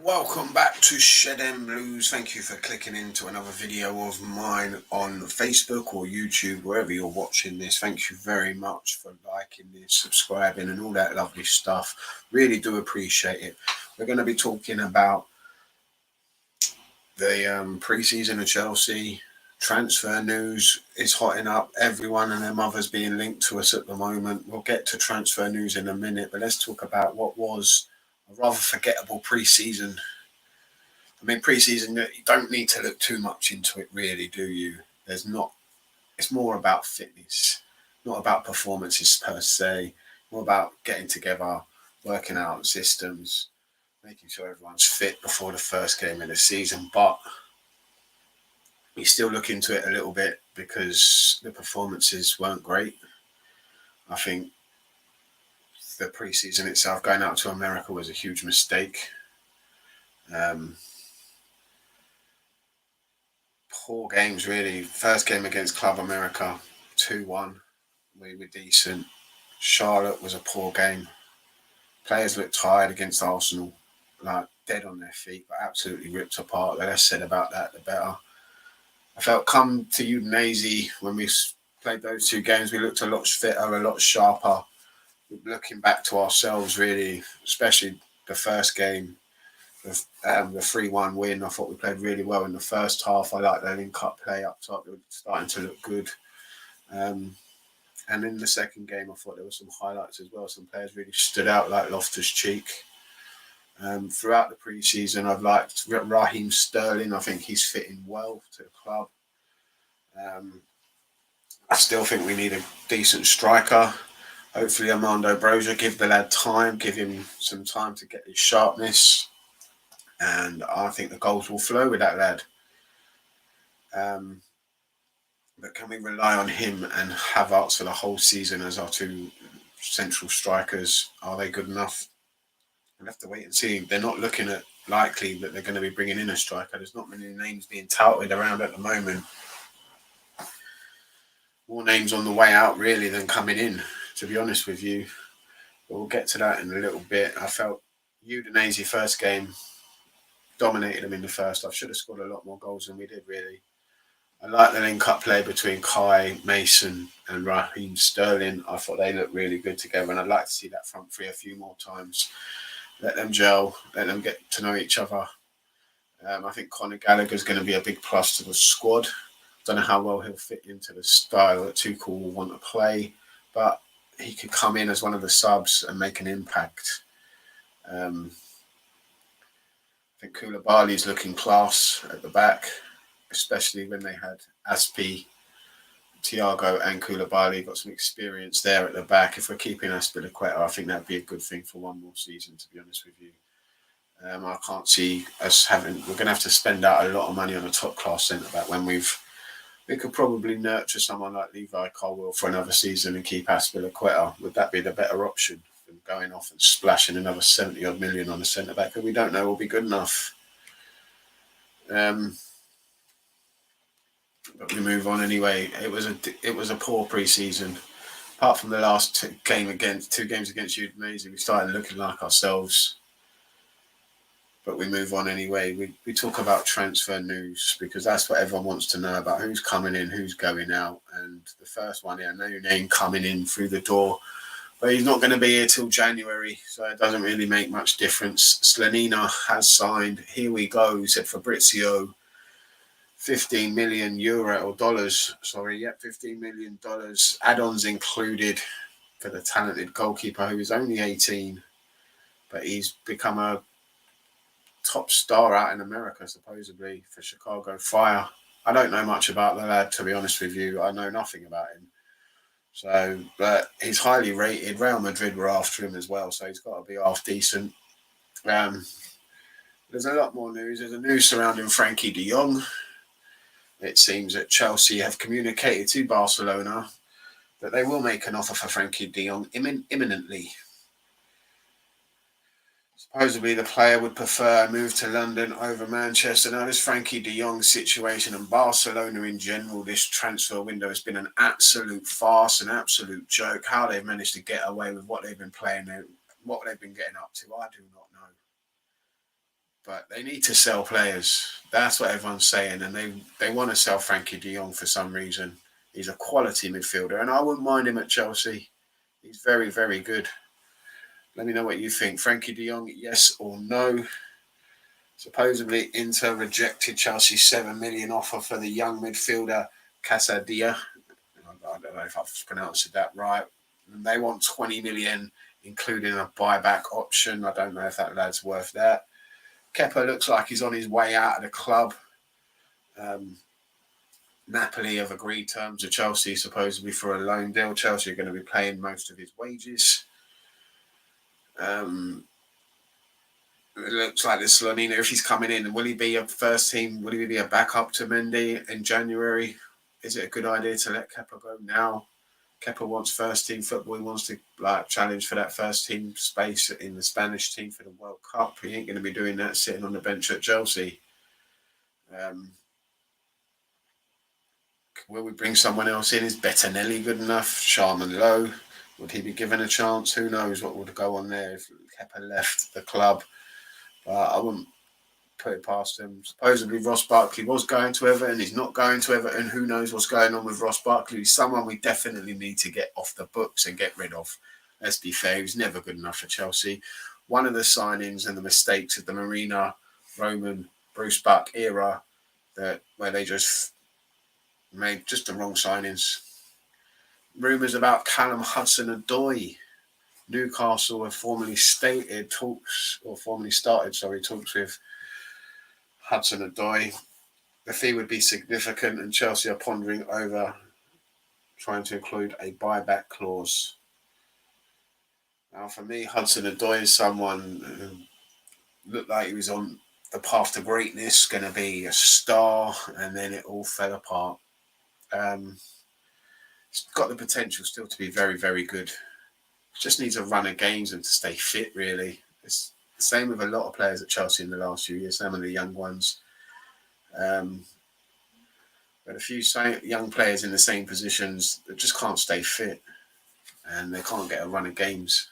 Welcome back to Shed End Blues. Thank you for clicking into another video of mine on Facebook or YouTube, wherever you're watching this. Thank you very much for liking this, subscribing and all that lovely stuff. Really do appreciate it. We're going to be talking about the pre-season of Chelsea. Transfer news is hotting up. Everyone and their mothers being linked to us at the moment. We'll get to transfer news in a minute, but let's talk about what was a rather forgettable pre-season. I mean, pre-season, you don't need to look too much into it, really, do you? There's not. It's more about fitness, not about performances per se. More about getting together, working out systems, making sure everyone's fit before the first game of the season. But you still look into it a little bit because the performances weren't great. I think the pre-season itself, going out to America, was a huge mistake. Poor games, really. First game against Club America, 2-1. We were decent. Charlotte was a poor game. Players looked tired against Arsenal, like dead on their feet, but absolutely ripped apart. The less said about that, the better. I felt come to Udinese when we played those two games, we looked a lot fitter, a lot sharper. Looking back to ourselves, really, especially the first game, the 3-1 win. I thought we played really well in the first half. I liked the link-up play up top. It was starting to look good. And in the second game, I thought there were some highlights as well. Some players really stood out, like Loftus-Cheek. Throughout the pre-season, I've liked Raheem Sterling. I think he's fitting well to the club. I still think we need a decent striker. Hopefully, Armando Broja, give the lad time, give him some time to get his sharpness. And I think the goals will flow with that lad. But can we rely on him and Havertz for the whole season as our two central strikers? Are they good enough? We'll have to wait and see. They're not looking at likely that they're going to be bringing in a striker. There's not many names being touted around at the moment. More names on the way out, really, than coming in, to be honest with you. But we'll get to that in a little bit. I felt Udinese first game dominated them in the first. I should have scored a lot more goals than we did, really. I like the link-up play between Kai, Mason and Raheem Sterling. I thought they looked really good together, and I'd like to see that front three a few more times. Let them gel, let them get to know each other. I think Conor Gallagher is going to be a big plus to the squad. Don't know how well he'll fit into the style that Tuchel will want to play, but he could come in as one of the subs and make an impact. I think Koulibaly's looking class at the back, especially when they had Aspi, Thiago and Koulibaly. Got some experience there at the back. If we're keeping Azpilicueta, I think that'd be a good thing for one more season, to be honest with you. I can't see us having. We're going to have to spend out a lot of money on a top class centre back when we could probably nurture someone like Levi Colwill for another season and keep Azpilicueta. Would that be the better option than going off and splashing another 70 odd million on a centre back that we don't know will be good enough? But we move on anyway. It was a poor pre-season. Apart from the last two games against Udinese, we started looking like ourselves. But we move on anyway. We talk about transfer news because that's what everyone wants to know about: who's coming in, who's going out. And the first one here, no name coming in through the door, but he's not going to be here till January, so it doesn't really make much difference. Slonina has signed. Here we go, said Fabrizio. 15 million euro or dollars. Sorry, yep, $15 million. Add-ons included for the talented goalkeeper who is only 18, but he's become a top star out in America, supposedly, for Chicago Fire. I don't know much about the lad, to be honest with you. I know nothing about him. So, but he's highly rated. Real Madrid were after him as well, so he's got to be half decent. There's a lot more news. There's a news surrounding Frankie de Jong. It seems that Chelsea have communicated to Barcelona that they will make an offer for Frankie de Jong imminently. Supposedly, the player would prefer a move to London over Manchester. Now, this Frankie de Jong situation and Barcelona in general, this transfer window has been an absolute farce, an absolute joke. How they've managed to get away with what they've been playing, what they've been getting up to, I do not know. But they need to sell players. That's what everyone's saying, and they want to sell Frankie De Jong for some reason. He's a quality midfielder, and I wouldn't mind him at Chelsea. He's very, very good. Let me know what you think. Frankie De Jong, yes or no? Supposedly, Inter rejected Chelsea's 7 million offer for the young midfielder Casadia. I don't know if I've pronounced that right. They want 20 million, including a buyback option. I don't know if that lad's worth that. Kepa looks like he's on his way out of the club. Napoli have agreed terms with Chelsea, supposedly for a loan deal. Chelsea are going to be paying most of his wages. It looks like this Slonina, if he's coming in, will he be a first team? Will he be a backup to Mendy in January? Is it a good idea to let Kepa go now? Kepa wants first team football. He wants to challenge for that first team space in the Spanish team for the World Cup. He ain't going to be doing that sitting on the bench at Chelsea. Will we bring someone else in? Is Bettinelli good enough? Sharman Lowe, would he be given a chance? Who knows what would go on there if Kepa left the club? I wouldn't put it past him. Supposedly Ross Barkley was going to Everton. He's not going to Everton. Who knows what's going on with Ross Barkley? He's someone we definitely need to get off the books and get rid of. Let's be fair, he was never good enough for Chelsea. One of the signings and the mistakes of the Marina, Roman, Bruce Buck era, where they just made just the wrong signings. Rumours about Callum Hudson-Odoi. Newcastle have formally started talks with Hudson-Odoi. The fee would be significant, and Chelsea are pondering over trying to include a buyback clause. Now, for me, Hudson-Odoi is someone who looked like he was on the path to greatness, going to be a star, and then it all fell apart. He's got the potential still to be very, very good. Just needs a run of games and to stay fit, really. It's the same with a lot of players at Chelsea in the last few years, some of the young ones. But a few young players in the same positions that just can't stay fit and they can't get a run of games.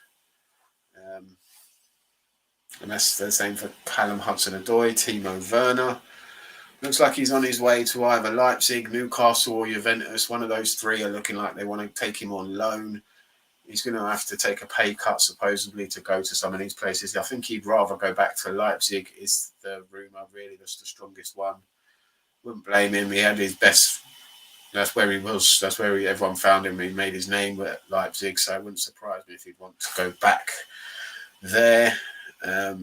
And that's the same for Callum Hudson-Odoi, Timo Werner. Looks like he's on his way to either Leipzig, Newcastle or Juventus. One of those three are looking like they want to take him on loan. He's going to have to take a pay cut, supposedly, to go to some of these places. I think he'd rather go back to Leipzig, is the rumour, really. That's the strongest one. Wouldn't blame him. He had his best. That's where he was. That's where everyone found him. He made his name at Leipzig, so it wouldn't surprise me if he'd want to go back there. Not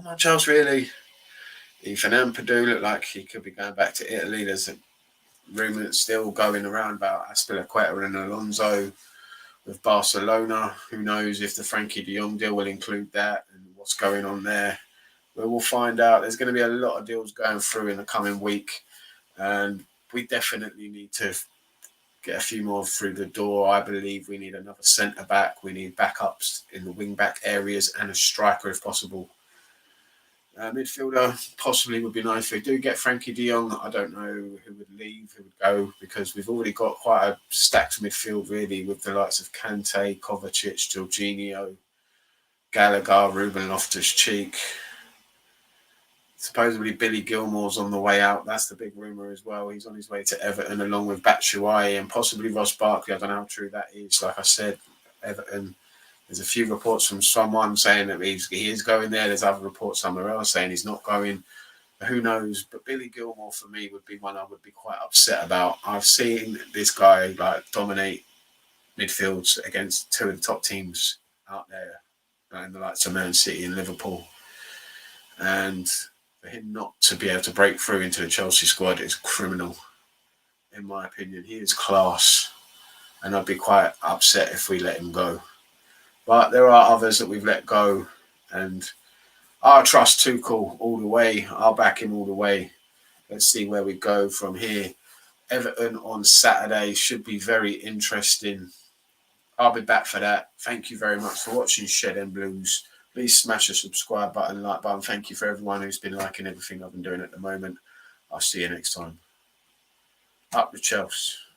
much else, really. Ethan Ampadu looked like he could be going back to Italy. There's a rumour that's still going around about Azpilicueta and Alonso with Barcelona. Who knows if the Frankie De Jong deal will include that and what's going on there. But we'll find out. There's going to be a lot of deals going through in the coming week. And we definitely need to get a few more through the door. I believe we need another centre-back. We need backups in the wing-back areas and a striker if possible. Midfielder possibly would be nice if we do get Frankie De Jong. I don't know who would leave, who would go, because we've already got quite a stacked midfield, really, with the likes of Kante, Kovacic, Jorginho, Gallagher, Ruben Loftus-Cheek. Supposedly Billy Gilmore's on the way out. That's the big rumour as well. He's on his way to Everton along with Batshuayi and possibly Ross Barkley. I don't know how true that is. Like I said, Everton, there's a few reports from someone saying that he is going there. There's other reports somewhere else saying he's not going. Who knows? But Billy Gilmore, for me, would be one I would be quite upset about. I've seen this guy dominate midfields against two of the top teams out there, in the likes of Man City and Liverpool. And for him not to be able to break through into the Chelsea squad is criminal, in my opinion. He is class, and I'd be quite upset if we let him go. But there are others that we've let go, and I trust Tuchel all the way. I'll back him all the way. Let's see where we go from here. Everton on Saturday should be very interesting. I'll be back for that. Thank you very much for watching Shed and Blues. Please smash the subscribe button, like button. Thank you for everyone who's been liking everything I've been doing at the moment. I'll see you next time. Up the Chelsea.